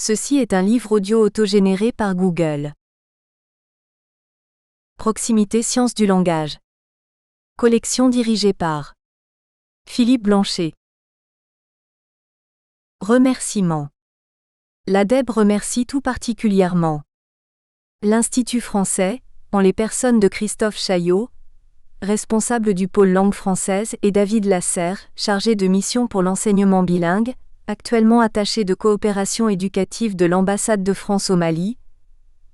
Ceci est un livre audio autogénéré par Google. Proximité Sciences du langage. Collection dirigée par Philippe Blanchet. Remerciements. L'ADEB remercie tout particulièrement l'Institut français, en les personnes de Christophe Chaillot, responsable du pôle langue française, et David Lasserre, chargé de mission pour l'enseignement bilingue, actuellement attaché de coopération éducative de l'ambassade de France au Mali,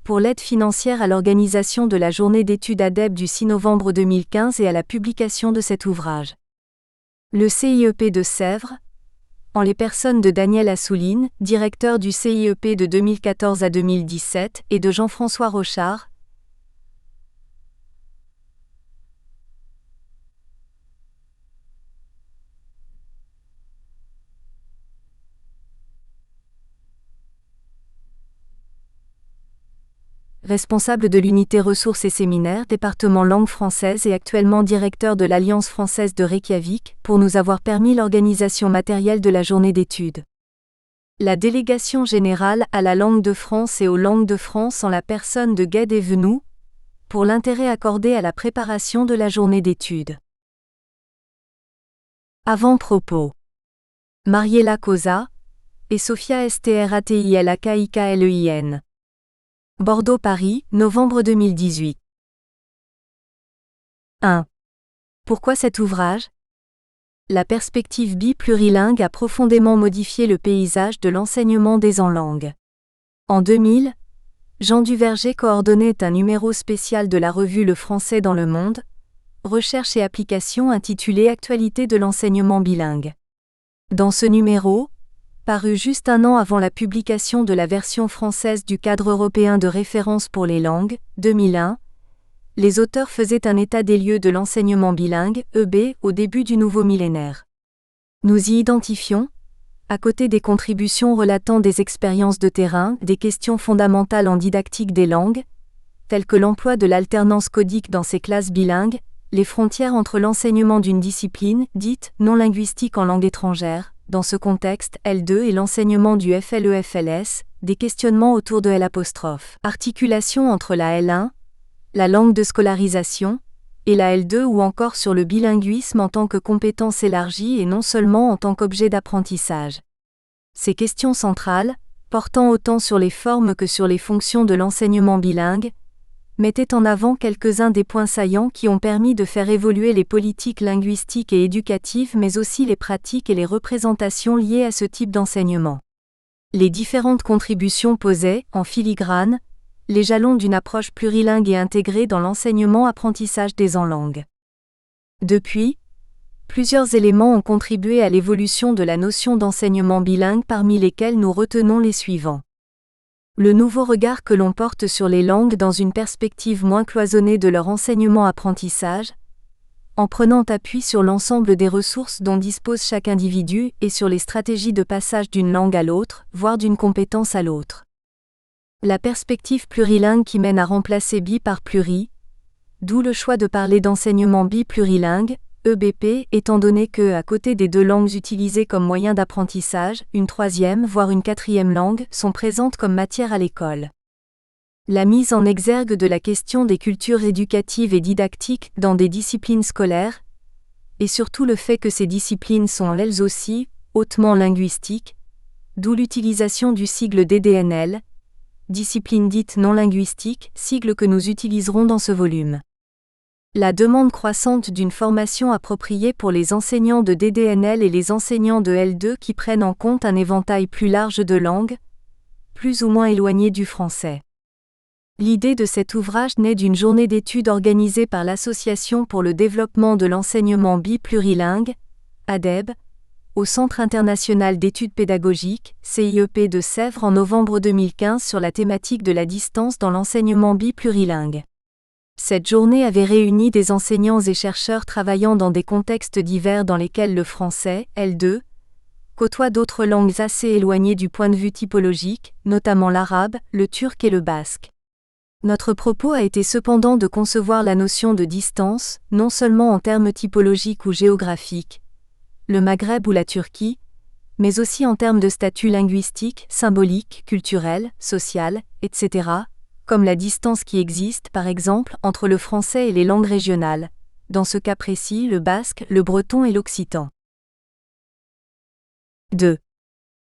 pour l'aide financière à l'organisation de la journée d'études ADEB du 6 novembre 2015 et à la publication de cet ouvrage. Le CIEP de Sèvres, en les personnes de Daniel Assouline, directeur du CIEP de 2014 à 2017, et de Jean-François Rochard, responsable de l'unité ressources et séminaires, département langue française et actuellement directeur de l'Alliance française de Reykjavik, pour nous avoir permis l'organisation matérielle de la journée d'études. La délégation générale à la langue de France et aux langues de France en la personne de Gued Evenou, pour l'intérêt accordé à la préparation de la journée d'études. Avant-propos. Mariela Cosa et Sophia Stratilakaiklein. Bordeaux-Paris, novembre 2018. 1. Pourquoi cet ouvrage ? La perspective bi-plurilingue a profondément modifié le paysage de l'enseignement des en langue. En 2000, Jean Duverger coordonnait un numéro spécial de la revue Le Français dans le monde, Recherche et application intitulé Actualité de l'enseignement bilingue. Dans ce numéro, paru juste un an avant la publication de la version française du Cadre européen de référence pour les langues, 2001, les auteurs faisaient un état des lieux de l'enseignement bilingue, EB, au début du nouveau millénaire. Nous y identifions, à côté des contributions relatant des expériences de terrain, des questions fondamentales en didactique des langues, telles que l'emploi de l'alternance codique dans ces classes bilingues, les frontières entre l'enseignement d'une discipline, dite non linguistique en langue étrangère, dans ce contexte, L2 et l'enseignement du FLE-FLS, des questionnements autour de L', articulation entre la L1, la langue de scolarisation, et la L2 ou encore sur le bilinguisme en tant que compétence élargie et non seulement en tant qu'objet d'apprentissage. Ces questions centrales, portant autant sur les formes que sur les fonctions de l'enseignement bilingue, mettaient en avant quelques-uns des points saillants qui ont permis de faire évoluer les politiques linguistiques et éducatives mais aussi les pratiques et les représentations liées à ce type d'enseignement. Les différentes contributions posaient, en filigrane, les jalons d'une approche plurilingue et intégrée dans l'enseignement-apprentissage des en langue. Depuis, plusieurs éléments ont contribué à l'évolution de la notion d'enseignement bilingue parmi lesquels nous retenons les suivants. Le nouveau regard que l'on porte sur les langues dans une perspective moins cloisonnée de leur enseignement-apprentissage, en prenant appui sur l'ensemble des ressources dont dispose chaque individu et sur les stratégies de passage d'une langue à l'autre, voire d'une compétence à l'autre. La perspective plurilingue qui mène à remplacer bi par pluri, d'où le choix de parler d'enseignement bi-plurilingue, EBP, étant donné que, à côté des deux langues utilisées comme moyen d'apprentissage, une troisième voire une quatrième langue sont présentes comme matière à l'école. La mise en exergue de la question des cultures éducatives et didactiques dans des disciplines scolaires, et surtout le fait que ces disciplines sont elles aussi hautement linguistiques, d'où l'utilisation du sigle DDNL, discipline dite non linguistique, sigle que nous utiliserons dans ce volume. La demande croissante d'une formation appropriée pour les enseignants de DDNL et les enseignants de L2 qui prennent en compte un éventail plus large de langues, plus ou moins éloignées du français. L'idée de cet ouvrage naît d'une journée d'études organisée par l'Association pour le développement de l'enseignement bi-plurilingue, ADEB, au Centre international d'études pédagogiques, CIEP de Sèvres en novembre 2015 sur la thématique de la distance dans l'enseignement bi-plurilingue. Cette journée avait réuni des enseignants et chercheurs travaillant dans des contextes divers dans lesquels le français, L2, côtoie d'autres langues assez éloignées du point de vue typologique, notamment l'arabe, le turc et le basque. Notre propos a été cependant de concevoir la notion de distance, non seulement en termes typologiques ou géographiques, le Maghreb ou la Turquie, mais aussi en termes de statut linguistique, symbolique, culturel, social, etc., comme la distance qui existe, par exemple, entre le français et les langues régionales, dans ce cas précis le basque, le breton et l'occitan. 2.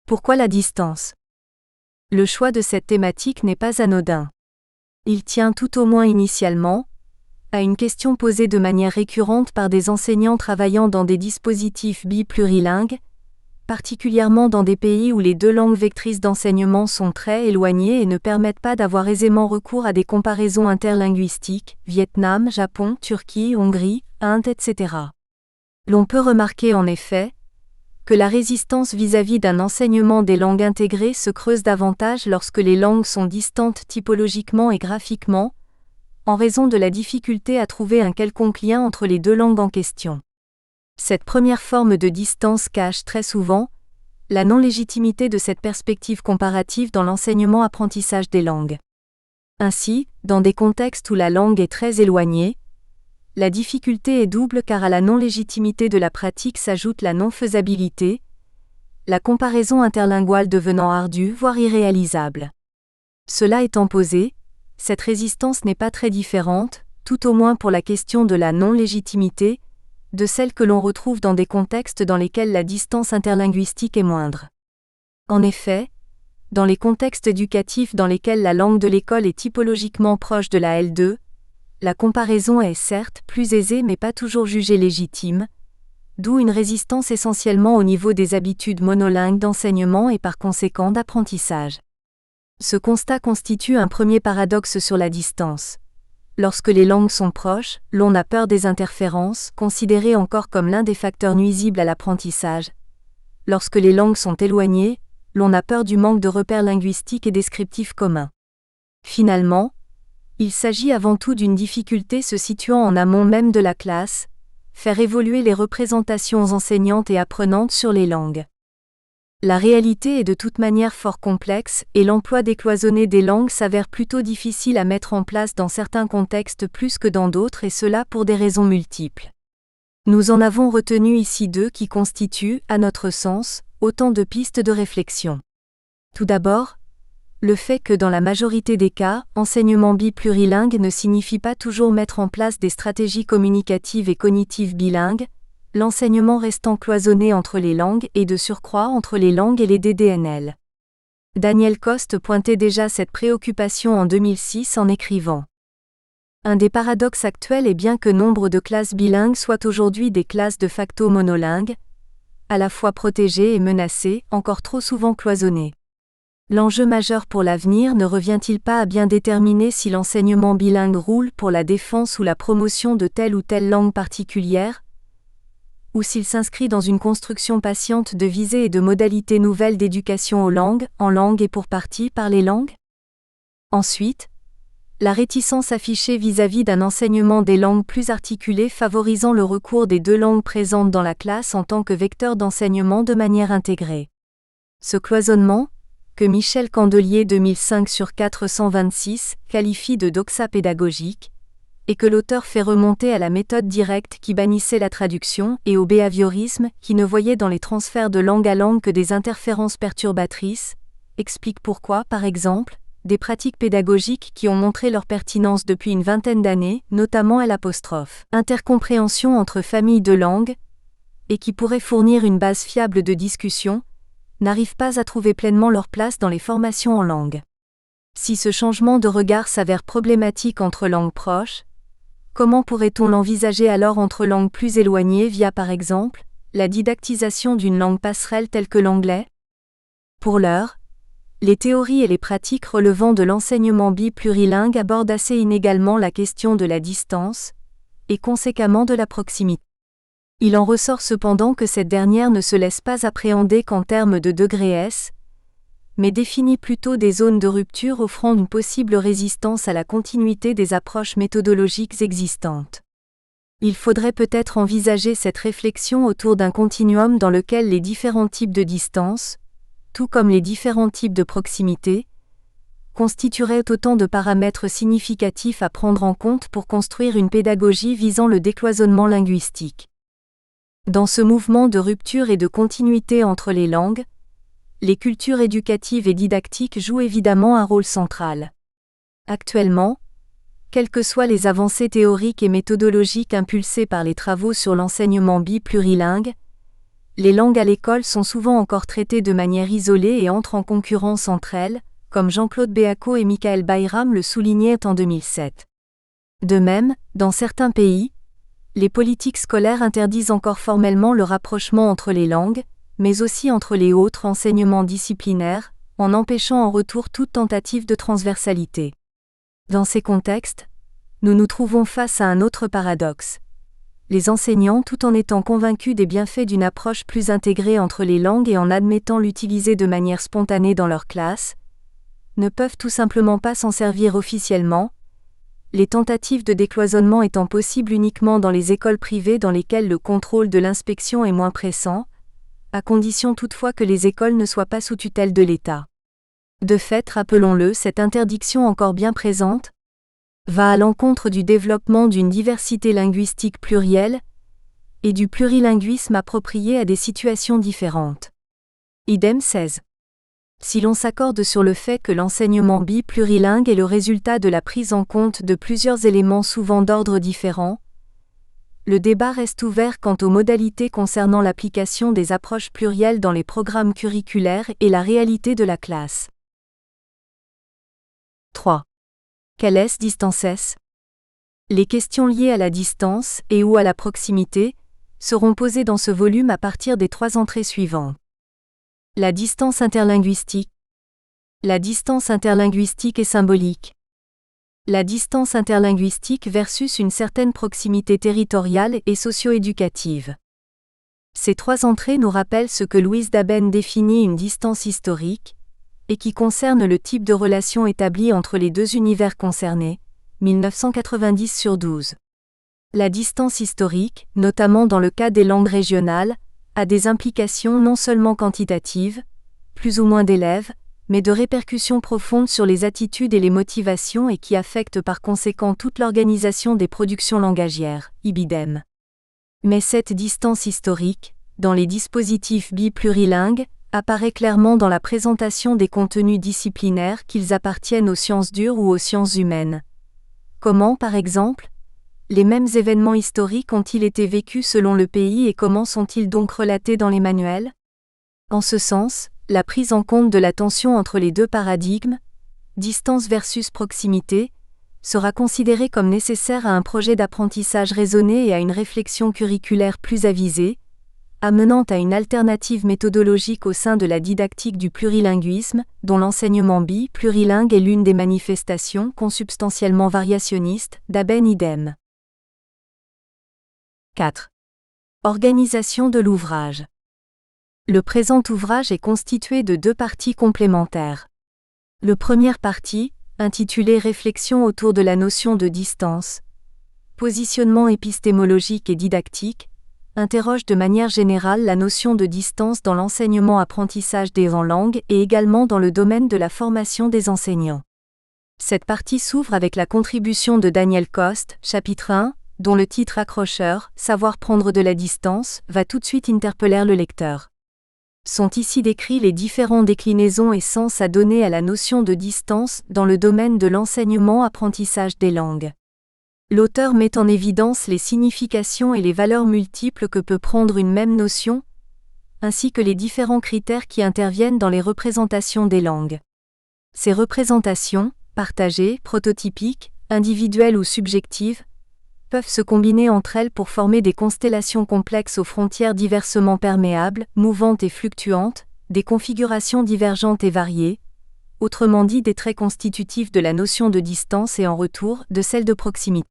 Pourquoi la distance ? Le choix de cette thématique n'est pas anodin. Il tient tout au moins initialement à une question posée de manière récurrente par des enseignants travaillant dans des dispositifs biplurilingues, particulièrement dans des pays où les deux langues vectrices d'enseignement sont très éloignées et ne permettent pas d'avoir aisément recours à des comparaisons interlinguistiques, Vietnam, Japon, Turquie, Hongrie, Inde, etc. L'on peut remarquer en effet que la résistance vis-à-vis d'un enseignement des langues intégrées se creuse davantage lorsque les langues sont distantes typologiquement et graphiquement, en raison de la difficulté à trouver un quelconque lien entre les deux langues en question. Cette première forme de distance cache très souvent la non-légitimité de cette perspective comparative dans l'enseignement-apprentissage des langues. Ainsi, dans des contextes où la langue est très éloignée, la difficulté est double car à la non-légitimité de la pratique s'ajoute la non-faisabilité, la comparaison interlinguale devenant ardue voire irréalisable. Cela étant posé, cette résistance n'est pas très différente, tout au moins pour la question de la non-légitimité, de celle que l'on retrouve dans des contextes dans lesquels la distance interlinguistique est moindre. En effet, dans les contextes éducatifs dans lesquels la langue de l'école est typologiquement proche de la L2, la comparaison est certes plus aisée mais pas toujours jugée légitime, d'où une résistance essentiellement au niveau des habitudes monolingues d'enseignement et par conséquent d'apprentissage. Ce constat constitue un premier paradoxe sur la distance. Lorsque les langues sont proches, l'on a peur des interférences, considérées encore comme l'un des facteurs nuisibles à l'apprentissage. Lorsque les langues sont éloignées, l'on a peur du manque de repères linguistiques et descriptifs communs. Finalement, il s'agit avant tout d'une difficulté se situant en amont même de la classe, faire évoluer les représentations enseignantes et apprenantes sur les langues. La réalité est de toute manière fort complexe et l'emploi décloisonné des langues s'avère plutôt difficile à mettre en place dans certains contextes plus que dans d'autres et cela pour des raisons multiples. Nous en avons retenu ici deux qui constituent, à notre sens, autant de pistes de réflexion. Tout d'abord, le fait que dans la majorité des cas, enseignement biplurilingue ne signifie pas toujours mettre en place des stratégies communicatives et cognitives bilingues, l'enseignement restant cloisonné entre les langues et de surcroît entre les langues et les DDNL. Daniel Coste pointait déjà cette préoccupation en 2006 en écrivant « Un des paradoxes actuels est bien que nombre de classes bilingues soient aujourd'hui des classes de facto monolingues, à la fois protégées et menacées, encore trop souvent cloisonnées. L'enjeu majeur pour l'avenir ne revient-il pas à bien déterminer si l'enseignement bilingue roule pour la défense ou la promotion de telle ou telle langue particulière, ou s'il s'inscrit dans une construction patiente de visées et de modalités nouvelles d'éducation aux langues, en langue et pour partie par les langues ? Ensuite, la réticence affichée vis-à-vis d'un enseignement des langues plus articulé favorisant le recours des deux langues présentes dans la classe en tant que vecteur d'enseignement de manière intégrée. Ce cloisonnement, que Michel Candelier 2005/426 qualifie de doxa pédagogique, et que l'auteur fait remonter à la méthode directe qui bannissait la traduction et au behaviorisme qui ne voyait dans les transferts de langue à langue que des interférences perturbatrices, explique pourquoi, par exemple, des pratiques pédagogiques qui ont montré leur pertinence depuis une vingtaine d'années, notamment intercompréhension entre familles de langues, et qui pourraient fournir une base fiable de discussion, n'arrivent pas à trouver pleinement leur place dans les formations en langue. Si ce changement de regard s'avère problématique entre langues proches, comment pourrait-on l'envisager alors entre langues plus éloignées via par exemple, la didactisation d'une langue passerelle telle que l'anglais ? Pour l'heure, les théories et les pratiques relevant de l'enseignement biplurilingue abordent assez inégalement la question de la distance, et conséquemment de la proximité. Il en ressort cependant que cette dernière ne se laisse pas appréhender qu'en termes de degré S, mais définit plutôt des zones de rupture offrant une possible résistance à la continuité des approches méthodologiques existantes. Il faudrait peut-être envisager cette réflexion autour d'un continuum dans lequel les différents types de distance, tout comme les différents types de proximité, constitueraient autant de paramètres significatifs à prendre en compte pour construire une pédagogie visant le décloisonnement linguistique. Dans ce mouvement de rupture et de continuité entre les langues, les cultures éducatives et didactiques jouent évidemment un rôle central. Actuellement, quelles que soient les avancées théoriques et méthodologiques impulsées par les travaux sur l'enseignement biplurilingue, les langues à l'école sont souvent encore traitées de manière isolée et entrent en concurrence entre elles, comme Jean-Claude Béaco et Michael Bayram le soulignaient en 2007. De même, dans certains pays, les politiques scolaires interdisent encore formellement le rapprochement entre les langues, mais aussi entre les autres enseignements disciplinaires, en empêchant en retour toute tentative de transversalité. Dans ces contextes, nous nous trouvons face à un autre paradoxe. Les enseignants, tout en étant convaincus des bienfaits d'une approche plus intégrée entre les langues et en admettant l'utiliser de manière spontanée dans leur classe, ne peuvent tout simplement pas s'en servir officiellement, les tentatives de décloisonnement étant possibles uniquement dans les écoles privées dans lesquelles le contrôle de l'inspection est moins pressant, à condition toutefois que les écoles ne soient pas sous tutelle de l'État. De fait, rappelons-le, cette interdiction encore bien présente va à l'encontre du développement d'une diversité linguistique plurielle et du plurilinguisme approprié à des situations différentes. Idem 16. Si l'on s'accorde sur le fait que l'enseignement biplurilingue est le résultat de la prise en compte de plusieurs éléments souvent d'ordre différent, le débat reste ouvert quant aux modalités concernant l'application des approches plurielles dans les programmes curriculaires et la réalité de la classe. 3. Quelle est distance? Les questions liées à la distance et ou à la proximité seront posées dans ce volume à partir des 3 entrées suivantes. La distance interlinguistique. La distance interlinguistique est symbolique. La distance interlinguistique versus une certaine proximité territoriale et socio-éducative. Ces 3 entrées nous rappellent ce que Louise Daben définit une distance historique, et qui concerne le type de relation établie entre les deux univers concernés, 1990/12. La distance historique, notamment dans le cas des langues régionales, a des implications non seulement quantitatives, plus ou moins d'élèves, mais de répercussions profondes sur les attitudes et les motivations et qui affectent par conséquent toute l'organisation des productions langagières, ibidem. Mais cette distance historique, dans les dispositifs biplurilingues, apparaît clairement dans la présentation des contenus disciplinaires qu'ils appartiennent aux sciences dures ou aux sciences humaines. Comment, par exemple, les mêmes événements historiques ont-ils été vécus selon le pays et comment sont-ils donc relatés dans les manuels? En ce sens, la prise en compte de la tension entre les deux paradigmes, distance versus proximité, sera considérée comme nécessaire à un projet d'apprentissage raisonné et à une réflexion curriculaire plus avisée, amenant à une alternative méthodologique au sein de la didactique du plurilinguisme, dont l'enseignement plurilingue est l'une des manifestations consubstantiellement variationnistes, Daben idem. 4. Organisation de l'ouvrage. Le présent ouvrage est constitué de 2 parties complémentaires. La première partie, intitulée Réflexion autour de la notion de distance, positionnement épistémologique et didactique, interroge de manière générale la notion de distance dans l'enseignement-apprentissage des langues et également dans le domaine de la formation des enseignants. Cette partie s'ouvre avec la contribution de Daniel Coste, chapitre 1, dont le titre accrocheur, Savoir prendre de la distance, va tout de suite interpeller le lecteur. Sont ici décrits les différentes déclinaisons et sens à donner à la notion de distance dans le domaine de l'enseignement-apprentissage des langues. L'auteur met en évidence les significations et les valeurs multiples que peut prendre une même notion, ainsi que les différents critères qui interviennent dans les représentations des langues. Ces représentations, partagées, prototypiques, individuelles ou subjectives, peuvent se combiner entre elles pour former des constellations complexes aux frontières diversement perméables, mouvantes et fluctuantes, des configurations divergentes et variées, autrement dit des traits constitutifs de la notion de distance et en retour de celle de proximité.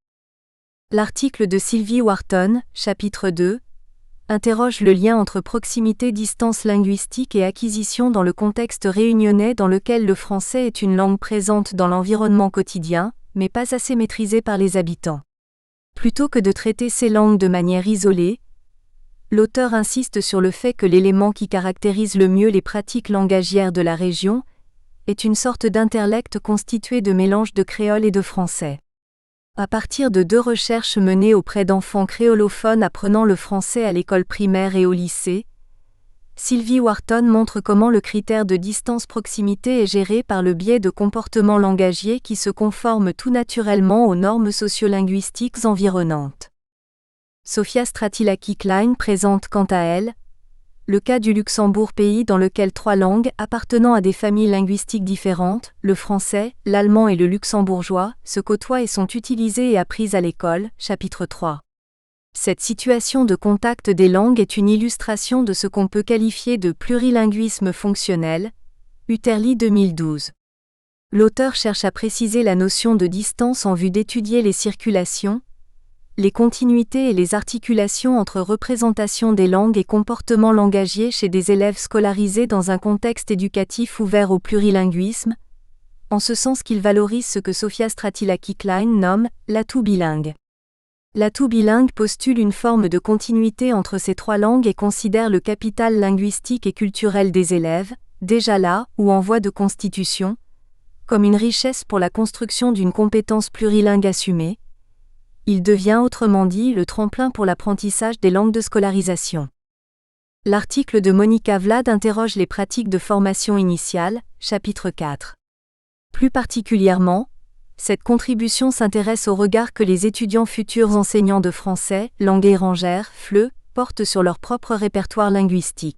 L'article de Sylvie Wharton, chapitre 2, interroge le lien entre proximité-distance linguistique et acquisition dans le contexte réunionnais dans lequel le français est une langue présente dans l'environnement quotidien, mais pas assez maîtrisée par les habitants. Plutôt que de traiter ces langues de manière isolée, l'auteur insiste sur le fait que l'élément qui caractérise le mieux les pratiques langagières de la région est une sorte d'interlecte constitué de mélange de créole et de français. À partir de 2 recherches menées auprès d'enfants créolophones apprenant le français à l'école primaire et au lycée, Sylvie Wharton montre comment le critère de distance-proximité est géré par le biais de comportements langagiers qui se conforment tout naturellement aux normes sociolinguistiques environnantes. Sofia Stratilaki-Klein présente quant à elle le cas du Luxembourg, pays dans lequel 3 langues appartenant à des familles linguistiques différentes, le français, l'allemand et le luxembourgeois, se côtoient et sont utilisées et apprises à l'école, chapitre 3. Cette situation de contact des langues est une illustration de ce qu'on peut qualifier de plurilinguisme fonctionnel, Uterli 2012. L'auteur cherche à préciser la notion de distance en vue d'étudier les circulations, les continuités et les articulations entre représentation des langues et comportements langagiers chez des élèves scolarisés dans un contexte éducatif ouvert au plurilinguisme, en ce sens qu'il valorise ce que Sofia Stratilaki-Klein nomme l'atout bilingue. L'atout bilingue postule une forme de continuité entre ces 3 langues et considère le capital linguistique et culturel des élèves, déjà là ou en voie de constitution, comme une richesse pour la construction d'une compétence plurilingue assumée. Il devient autrement dit le tremplin pour l'apprentissage des langues de scolarisation. L'article de Monica Vlad interroge les pratiques de formation initiale, chapitre 4. Plus particulièrement, cette contribution s'intéresse au regard que les étudiants futurs enseignants de français, langue étrangère, FLE, portent sur leur propre répertoire linguistique.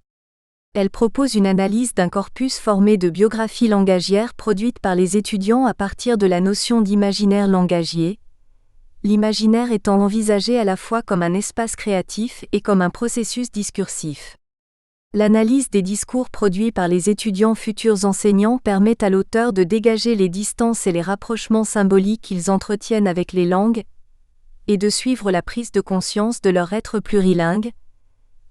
Elle propose une analyse d'un corpus formé de biographies langagières produites par les étudiants à partir de la notion d'imaginaire langagier, l'imaginaire étant envisagé à la fois comme un espace créatif et comme un processus discursif. L'analyse des discours produits par les étudiants futurs enseignants permet à l'auteur de dégager les distances et les rapprochements symboliques qu'ils entretiennent avec les langues, et de suivre la prise de conscience de leur être plurilingue,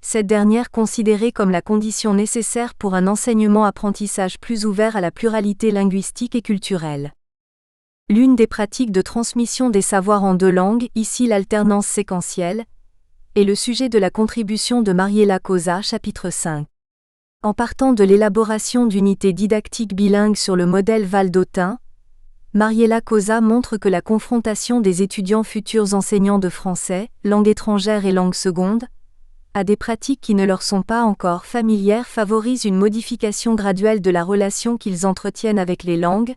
cette dernière considérée comme la condition nécessaire pour un enseignement-apprentissage plus ouvert à la pluralité linguistique et culturelle. L'une des pratiques de transmission des savoirs en 2 langues, ici l'alternance séquentielle, est le sujet de la contribution de Mariela Cosa, chapitre 5. En partant de l'élaboration d'unités didactiques bilingues sur le modèle Val-d'Autun, Mariela Cosa montre que la confrontation des étudiants futurs enseignants de français, langue étrangère et langue seconde, à des pratiques qui ne leur sont pas encore familières favorise une modification graduelle de la relation qu'ils entretiennent avec les langues,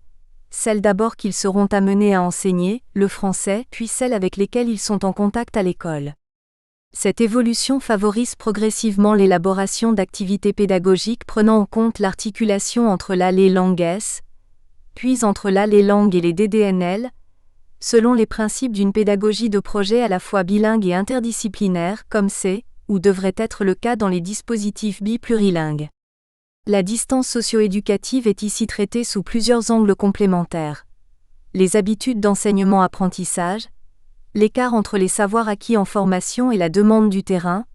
celles d'abord qu'ils seront amenés à enseigner, le français, puis celles avec lesquelles ils sont en contact à l'école. Cette évolution favorise progressivement l'élaboration d'activités pédagogiques prenant en compte l'articulation entre les langues, puis entre les langues et les DDNL, selon les principes d'une pédagogie de projet à la fois bilingue et interdisciplinaire, comme c'est, ou devrait être le cas dans les dispositifs biplurilingues. La distance socio-éducative est ici traitée sous plusieurs angles complémentaires. Les habitudes d'enseignement-apprentissage, l'écart entre les savoirs acquis en formation et la demande du terrain,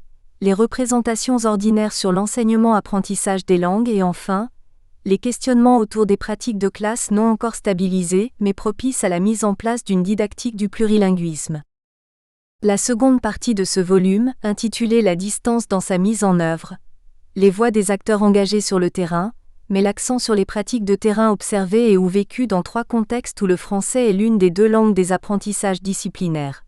les représentations ordinaires sur l'enseignement-apprentissage des langues et enfin, les questionnements autour des pratiques de classe non encore stabilisées mais propices à la mise en place d'une didactique du plurilinguisme. La seconde partie de ce volume, intitulée La distance dans sa mise en œuvre, les voix des acteurs engagés sur le terrain, met l'accent sur les pratiques de terrain observées et ou vécues dans 3 contextes où le français est l'une des 2 langues des apprentissages disciplinaires.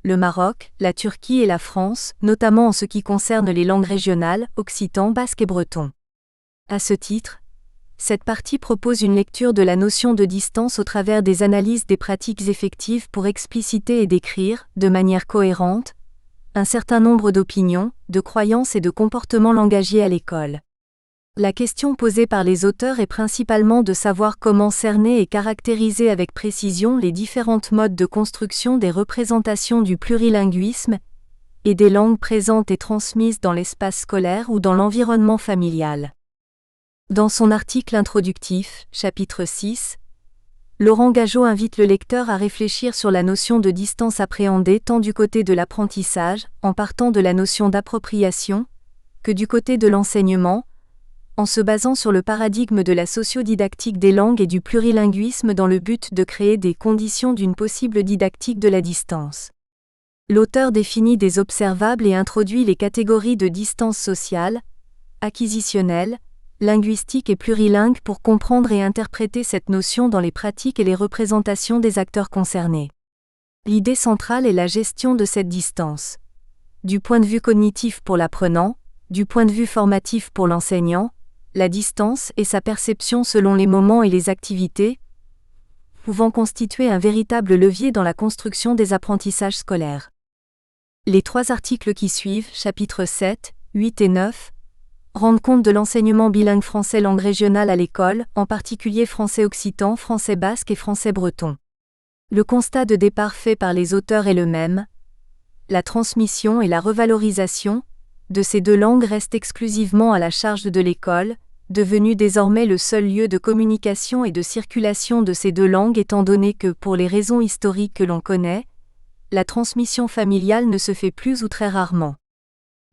Le Maroc, la Turquie et la France, notamment en ce qui concerne les langues régionales, occitan, basque et breton. À ce titre, cette partie propose une lecture de la notion de distance au travers des analyses des pratiques effectives pour expliciter et décrire, de manière cohérente, un certain nombre d'opinions, de croyances et de comportements langagiers à l'école. La question posée par les auteurs est principalement de savoir comment cerner et caractériser avec précision les différentes modes de construction des représentations du plurilinguisme et des langues présentes et transmises dans l'espace scolaire ou dans l'environnement familial. Dans son article introductif, chapitre 6, Laurent Gageot invite le lecteur à réfléchir sur la notion de distance appréhendée tant du côté de l'apprentissage, en partant de la notion d'appropriation, que du côté de l'enseignement, en se basant sur le paradigme de la sociodidactique des langues et du plurilinguisme dans le but de créer des conditions d'une possible didactique de la distance. L'auteur définit des observables et introduit les catégories de distance sociale, acquisitionnelle, linguistique et plurilingue pour comprendre et interpréter cette notion dans les pratiques et les représentations des acteurs concernés. L'idée centrale est la gestion de cette distance. Du point de vue cognitif pour l'apprenant, du point de vue formatif pour l'enseignant, la distance et sa perception selon les moments et les activités, pouvant constituer un véritable levier dans la construction des apprentissages scolaires. Les 3 articles qui suivent, chapitres 7, 8 et 9, rendent compte de l'enseignement bilingue français langue régionale à l'école, en particulier français-occitan, français-basque et français-breton. Le constat de départ fait par les auteurs est le même. La transmission et la revalorisation de ces 2 langues restent exclusivement à la charge de l'école, devenue désormais le seul lieu de communication et de circulation de ces 2 langues étant donné que, pour les raisons historiques que l'on connaît, la transmission familiale ne se fait plus ou très rarement.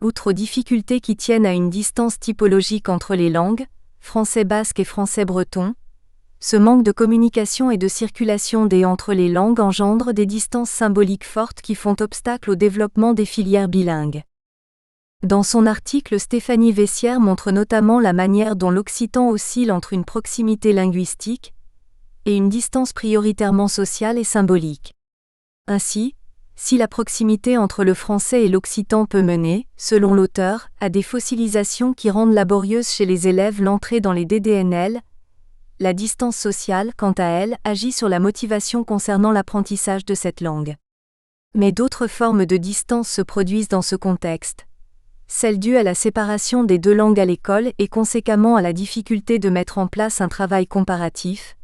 Outre aux difficultés qui tiennent à une distance typologique entre les langues, français-basque et français-breton, ce manque de communication et de circulation entre les langues engendre des distances symboliques fortes qui font obstacle au développement des filières bilingues. Dans son article, Stéphanie Vessière montre notamment la manière dont l'occitan oscille entre une proximité linguistique et une distance prioritairement sociale et symbolique. Ainsi, si la proximité entre le français et l'occitan peut mener, selon l'auteur, à des fossilisations qui rendent laborieuse chez les élèves l'entrée dans les DDNL, la distance sociale, quant à elle, agit sur la motivation concernant l'apprentissage de cette langue. Mais d'autres formes de distance se produisent dans ce contexte. Celle due à la séparation des 2 langues à l'école et conséquemment à la difficulté de mettre en place un travail comparatif.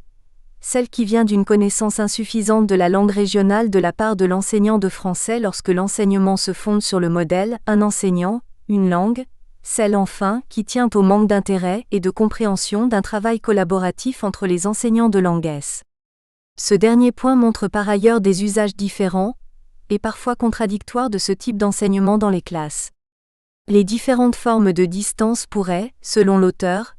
Celle qui vient d'une connaissance insuffisante de la langue régionale de la part de l'enseignant de français lorsque l'enseignement se fonde sur le modèle « un enseignant, une langue », celle enfin qui tient au manque d'intérêt et de compréhension d'un travail collaboratif entre les enseignants de langue S. Ce dernier point montre par ailleurs des usages différents, et parfois contradictoires de ce type d'enseignement dans les classes. Les différentes formes de distance pourraient, selon l'auteur,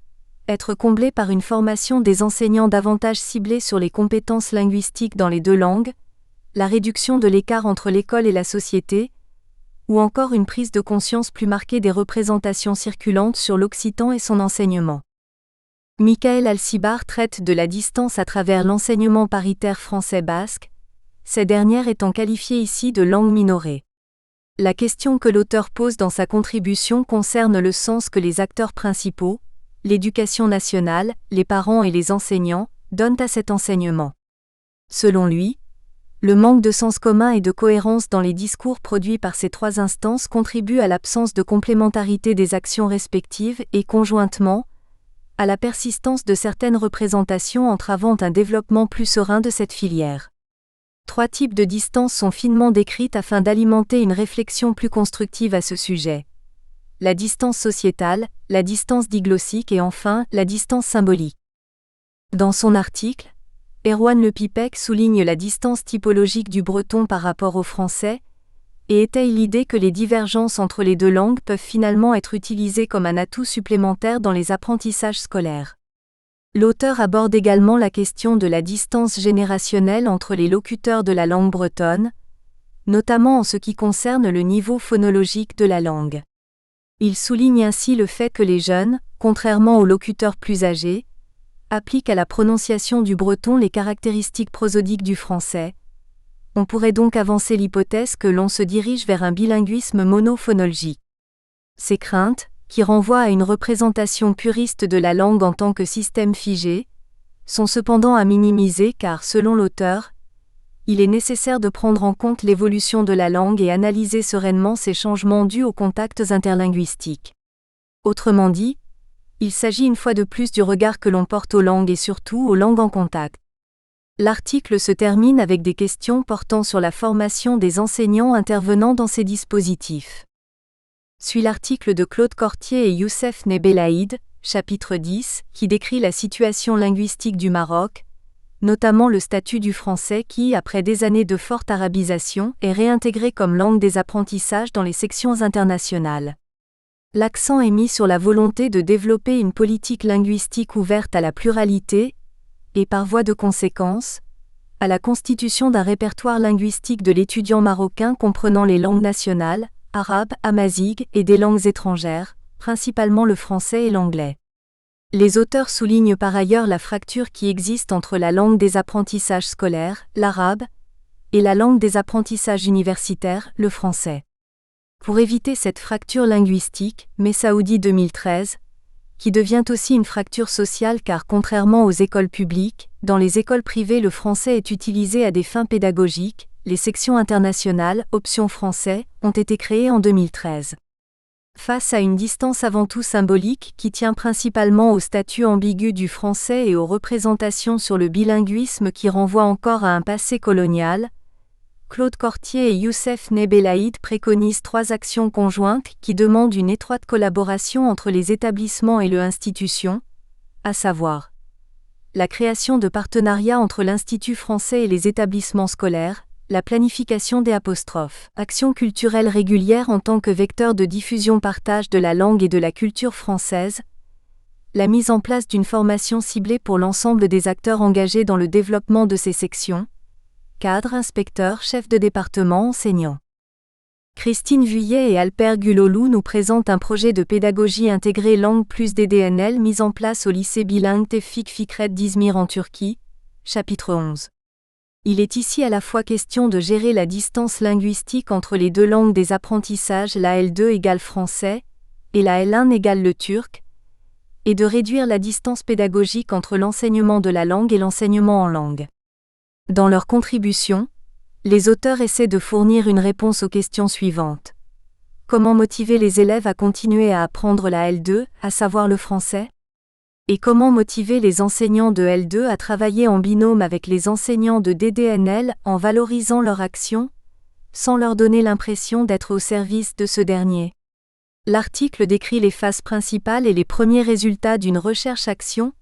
être comblées par une formation des enseignants davantage ciblée sur les compétences linguistiques dans les 2 langues, la réduction de l'écart entre l'école et la société, ou encore une prise de conscience plus marquée des représentations circulantes sur l'occitan et son enseignement. Michael Alcibar traite de la distance à travers l'enseignement paritaire français-basque, ces dernières étant qualifiées ici de langue minorée. La question que l'auteur pose dans sa contribution concerne le sens que les acteurs principaux, l'éducation nationale, les parents et les enseignants, donnent à cet enseignement. Selon lui, le manque de sens commun et de cohérence dans les discours produits par ces 3 instances contribue à l'absence de complémentarité des actions respectives et conjointement, à la persistance de certaines représentations entravant un développement plus serein de cette filière. 3 types de distances sont finement décrites afin d'alimenter une réflexion plus constructive à ce sujet. La distance sociétale, la distance diglossique et enfin, la distance symbolique. Dans son article, Erwan Le Pipec souligne la distance typologique du breton par rapport au français, et étaye l'idée que les divergences entre les 2 langues peuvent finalement être utilisées comme un atout supplémentaire dans les apprentissages scolaires. L'auteur aborde également la question de la distance générationnelle entre les locuteurs de la langue bretonne, notamment en ce qui concerne le niveau phonologique de la langue. Il souligne ainsi le fait que les jeunes, contrairement aux locuteurs plus âgés, appliquent à la prononciation du breton les caractéristiques prosodiques du français. On pourrait donc avancer l'hypothèse que l'on se dirige vers un bilinguisme monophonologique. Ces craintes, qui renvoient à une représentation puriste de la langue en tant que système figé, sont cependant à minimiser car, selon l'auteur, il est nécessaire de prendre en compte l'évolution de la langue et analyser sereinement ces changements dus aux contacts interlinguistiques. Autrement dit, il s'agit une fois de plus du regard que l'on porte aux langues et surtout aux langues en contact. L'article se termine avec des questions portant sur la formation des enseignants intervenant dans ces dispositifs. Suit l'article de Claude Cortier et Youssef Nebelaïd, chapitre 10, qui décrit la situation linguistique du Maroc, notamment le statut du français qui, après des années de forte arabisation, est réintégré comme langue des apprentissages dans les sections internationales. L'accent est mis sur la volonté de développer une politique linguistique ouverte à la pluralité, et par voie de conséquence, à la constitution d'un répertoire linguistique de l'étudiant marocain comprenant les langues nationales, arabe, amazigh et des langues étrangères, principalement le français et l'anglais. Les auteurs soulignent par ailleurs la fracture qui existe entre la langue des apprentissages scolaires, l'arabe, et la langue des apprentissages universitaires, le français. Pour éviter cette fracture linguistique, Messaoudi 2013, qui devient aussi une fracture sociale car contrairement aux écoles publiques, dans les écoles privées le français est utilisé à des fins pédagogiques, les sections internationales, option français, ont été créées en 2013. Face à une distance avant tout symbolique qui tient principalement au statut ambigu du français et aux représentations sur le bilinguisme qui renvoient encore à un passé colonial, Claude Cortier et Youssef Nebelaïd préconisent 3 actions conjointes qui demandent une étroite collaboration entre les établissements et l'institution, à savoir la création de partenariats entre l'Institut français et les établissements scolaires, la planification des actions culturelles régulières en tant que vecteur de diffusion-partage de la langue et de la culture française, la mise en place d'une formation ciblée pour l'ensemble des acteurs engagés dans le développement de ces sections, cadres, inspecteurs, chefs de département, enseignants. Christine Vuillet et Alper Gulolou nous présentent un projet de pédagogie intégrée langue plus DDNL mis en place au lycée bilingue Tevfik Fikret d'Izmir en Turquie, chapitre 11. Il est ici à la fois question de gérer la distance linguistique entre les 2 langues des apprentissages, la L2 égale français, et la L1 égale le turc, et de réduire la distance pédagogique entre l'enseignement de la langue et l'enseignement en langue. Dans leur contribution, les auteurs essaient de fournir une réponse aux questions suivantes. Comment motiver les élèves à continuer à apprendre la L2, à savoir le français ? Et comment motiver les enseignants de L2 à travailler en binôme avec les enseignants de DDNL en valorisant leur action, sans leur donner l'impression d'être au service de ce dernier. L'article décrit les phases principales et les premiers résultats d'une recherche-action,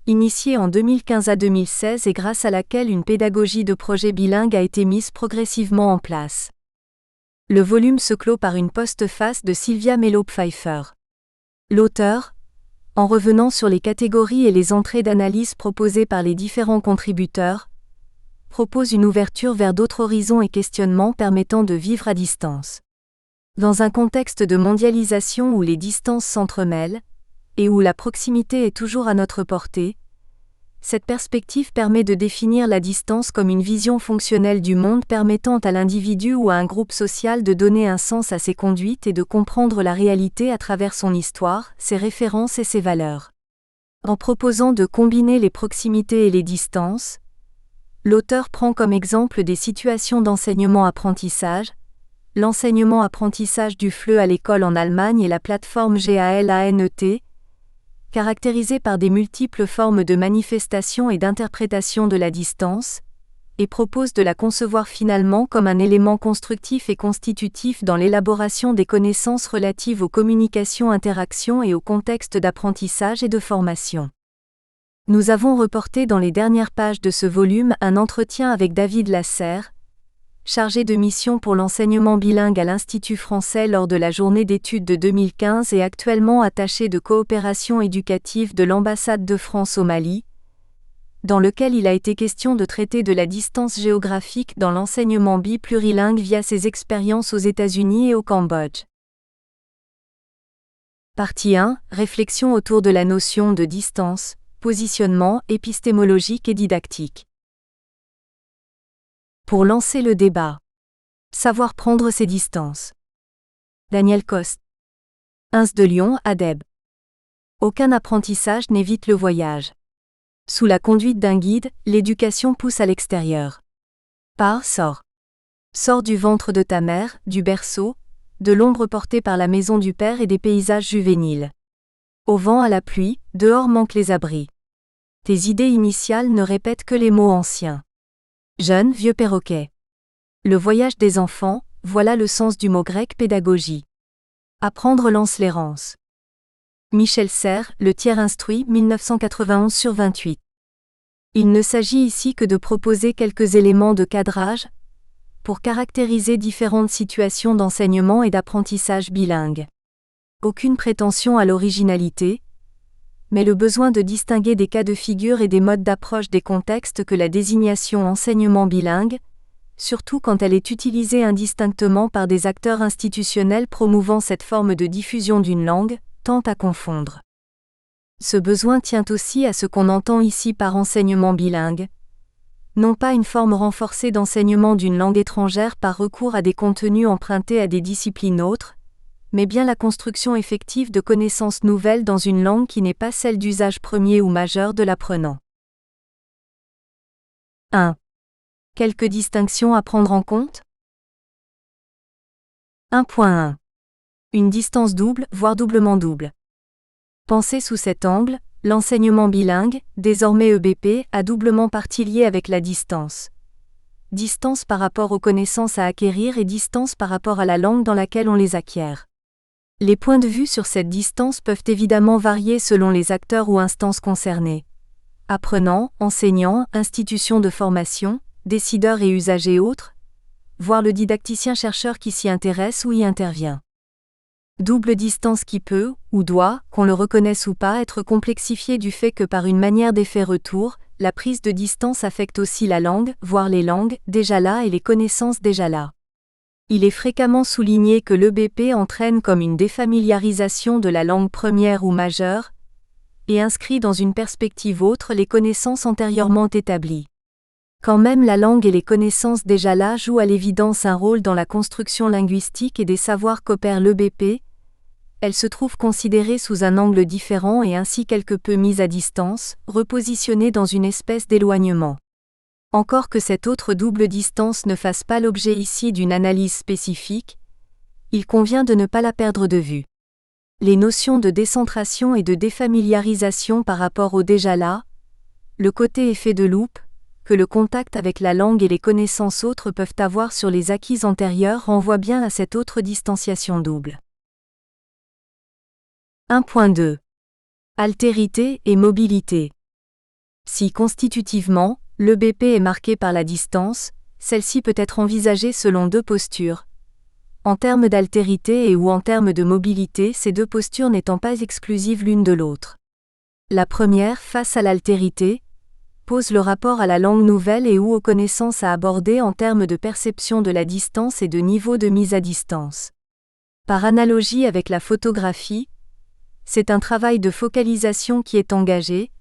initiée en 2015 à 2016 et grâce à laquelle une pédagogie de projet bilingue a été mise progressivement en place. Le volume se clôt par une postface de Sylvia Mello-Pfeiffer. L'auteur, en revenant sur les catégories et les entrées d'analyse proposées par les différents contributeurs, propose une ouverture vers d'autres horizons et questionnements permettant de vivre à distance. Dans un contexte de mondialisation où les distances s'entremêlent, et où la proximité est toujours à notre portée, cette perspective permet de définir la distance comme une vision fonctionnelle du monde permettant à l'individu ou à un groupe social de donner un sens à ses conduites et de comprendre la réalité à travers son histoire, ses références et ses valeurs. En proposant de combiner les proximités et les distances, l'auteur prend comme exemple des situations d'enseignement-apprentissage, l'enseignement-apprentissage du FLE à l'école en Allemagne et la plateforme GALANET, caractérisée par des multiples formes de manifestation et d'interprétation de la distance, et propose de la concevoir finalement comme un élément constructif et constitutif dans l'élaboration des connaissances relatives aux communications, interactions et au contexte d'apprentissage et de formation. Nous avons reporté dans les dernières pages de ce volume un entretien avec David Lasserre, chargé de mission pour l'enseignement bilingue à l'Institut français lors de la journée d'études de 2015 et actuellement attaché de coopération éducative de l'ambassade de France au Mali, dans lequel il a été question de traiter de la distance géographique dans l'enseignement plurilingue via ses expériences aux États-Unis et au Cambodge. Partie 1. Réflexion autour de la notion de distance, positionnement épistémologique et didactique. Pour lancer le débat. Savoir prendre ses distances. Daniel Coste. Ins de Lyon, Adeb. Aucun apprentissage n'évite le voyage. Sous la conduite d'un guide, l'éducation pousse à l'extérieur. Sors. Sors du ventre de ta mère, du berceau, de l'ombre portée par la maison du père et des paysages juvéniles. Au vent, à la pluie, dehors manquent les abris. Tes idées initiales ne répètent que les mots anciens. Jeune, vieux perroquet. Le voyage des enfants, voilà le sens du mot grec pédagogie. Apprendre lance l'errance. Michel Serres, Le tiers instruit, 1991/28. Il ne s'agit ici que de proposer quelques éléments de cadrage pour caractériser différentes situations d'enseignement et d'apprentissage bilingue. Aucune prétention à l'originalité, mais le besoin de distinguer des cas de figure et des modes d'approche des contextes que la désignation enseignement bilingue, surtout quand elle est utilisée indistinctement par des acteurs institutionnels promouvant cette forme de diffusion d'une langue, tend à confondre. Ce besoin tient aussi à ce qu'on entend ici par enseignement bilingue, Non pas une forme renforcée d'enseignement d'une langue étrangère par recours à des contenus empruntés à des disciplines autres, mais bien la construction effective de connaissances nouvelles dans une langue qui n'est pas celle d'usage premier ou majeur de l'apprenant. 1. Quelques distinctions à prendre en compte ? 1.1. Une distance double, voire doublement double. Pensez sous cet angle, l'enseignement bilingue, désormais EBP, a doublement partie liée avec la distance. Distance par rapport aux connaissances à acquérir et distance par rapport à la langue dans laquelle on les acquiert. Les points de vue sur cette distance peuvent évidemment varier selon les acteurs ou instances concernées. Apprenants, enseignants, institutions de formation, décideurs et usagers autres, voire le didacticien-chercheur qui s'y intéresse ou y intervient. Double distance qui peut, ou doit, qu'on le reconnaisse ou pas, être complexifiée du fait que par une manière d'effet-retour, la prise de distance affecte aussi la langue, voire les langues, déjà là et les connaissances déjà là. Il est fréquemment souligné que l'EBP entraîne comme une défamiliarisation de la langue première ou majeure, et inscrit dans une perspective autre les connaissances antérieurement établies. Quand même la langue et les connaissances déjà là jouent à l'évidence un rôle dans la construction linguistique et des savoirs qu'opère l'EBP, elles se trouvent considérées sous un angle différent et ainsi quelque peu mises à distance, repositionnées dans une espèce d'éloignement. Encore que cette autre double distance ne fasse pas l'objet ici d'une analyse spécifique, il convient de ne pas la perdre de vue. Les notions de décentration et de défamiliarisation par rapport au déjà là, le côté effet de loupe, que le contact avec la langue et les connaissances autres peuvent avoir sur les acquis antérieurs renvoient bien à cette autre distanciation double. 1.2. Altérité et mobilité. Si constitutivement, l'EBP est marqué par la distance, celle-ci peut être envisagée selon deux postures. En termes d'altérité et ou en termes de mobilité, ces deux postures n'étant pas exclusives l'une de l'autre. La première, face à l'altérité, pose le rapport à la langue nouvelle et ou aux connaissances à aborder en termes de perception de la distance et de niveau de mise à distance. Par analogie avec la photographie, c'est un travail de focalisation qui est engagé,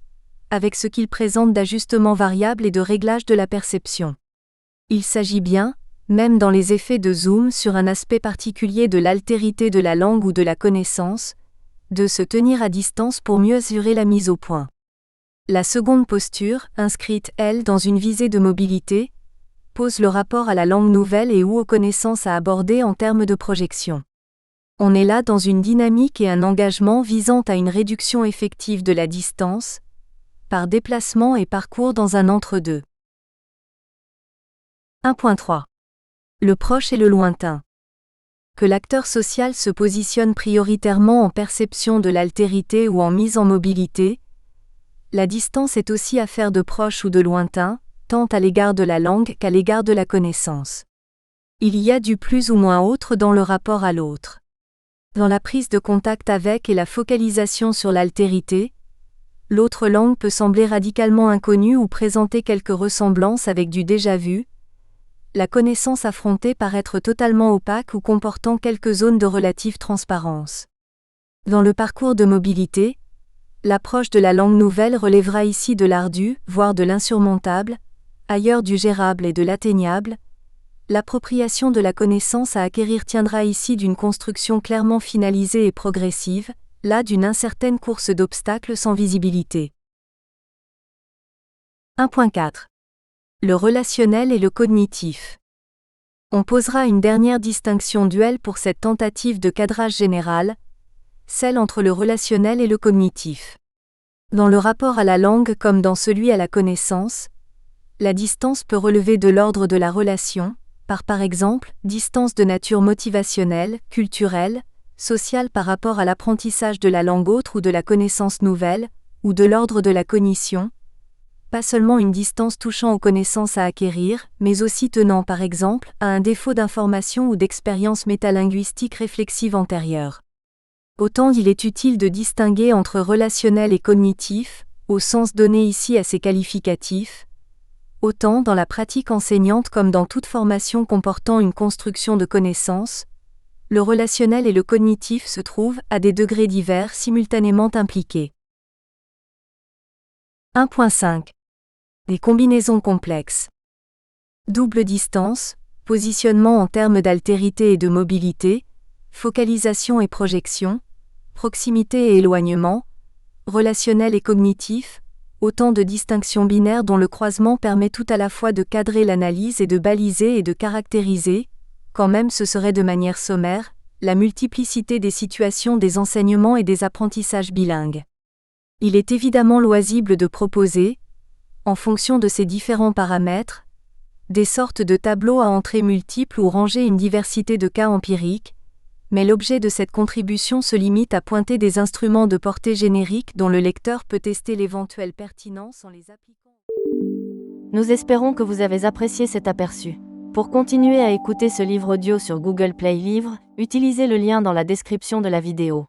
avec ce qu'il présente d'ajustements variables et de réglage de la perception. Il s'agit bien, même dans les effets de zoom sur un aspect particulier de l'altérité de la langue ou de la connaissance, de se tenir à distance pour mieux assurer la mise au point. La seconde posture, inscrite, elle, dans une visée de mobilité, pose le rapport à la langue nouvelle et ou aux connaissances à aborder en termes de projection. On est là dans une dynamique et un engagement visant à une réduction effective de la distance, par déplacement et parcours dans un entre-deux. 1.3. Le proche et le lointain. Que l'acteur social se positionne prioritairement en perception de l'altérité ou en mise en mobilité, la distance est aussi affaire de proche ou de lointain, tant à l'égard de la langue qu'à l'égard de la connaissance. Il y a du plus ou moins autre dans le rapport à l'autre. Dans la prise de contact avec et la focalisation sur l'altérité, l'autre langue peut sembler radicalement inconnue ou présenter quelques ressemblances avec du déjà vu, la connaissance affrontée paraître totalement opaque ou comportant quelques zones de relative transparence. Dans le parcours de mobilité, l'approche de la langue nouvelle relèvera ici de l'ardu, voire de l'insurmontable, ailleurs du gérable et de l'atteignable. L'appropriation de la connaissance à acquérir tiendra ici d'une construction clairement finalisée et progressive, là d'une incertaine course d'obstacles sans visibilité. 1.4. Le relationnel et le cognitif. On posera une dernière distinction duelle pour cette tentative de cadrage général, celle entre le relationnel et le cognitif. Dans le rapport à la langue comme dans celui à la connaissance, la distance peut relever de l'ordre de la relation, par exemple, distance de nature motivationnelle, culturelle, sociale par rapport à l'apprentissage de la langue autre ou de la connaissance nouvelle, ou de l'ordre de la cognition, pas seulement une distance touchant aux connaissances à acquérir, mais aussi tenant par exemple à un défaut d'information ou d'expérience métalinguistique réflexive antérieure. Autant il est utile de distinguer entre relationnel et cognitif, au sens donné ici à ces qualificatifs, autant dans la pratique enseignante comme dans toute formation comportant une construction de connaissances, le relationnel et le cognitif se trouvent, à des degrés divers, simultanément impliqués. 1.5. Des combinaisons complexes. Double distance, positionnement en termes d'altérité et de mobilité, focalisation et projection, proximité et éloignement, relationnel et cognitif, autant de distinctions binaires dont le croisement permet tout à la fois de cadrer l'analyse et de baliser et de caractériser, quand même ce serait de manière sommaire, la multiplicité des situations des enseignements et des apprentissages bilingues. Il est évidemment loisible de proposer, en fonction de ces différents paramètres, des sortes de tableaux à entrées multiples ou ranger une diversité de cas empiriques, mais l'objet de cette contribution se limite à pointer des instruments de portée générique dont le lecteur peut tester l'éventuelle pertinence en les appliquant. Nous espérons que vous avez apprécié cet aperçu. Pour continuer à écouter ce livre audio sur Google Play Livres, utilisez le lien dans la description de la vidéo.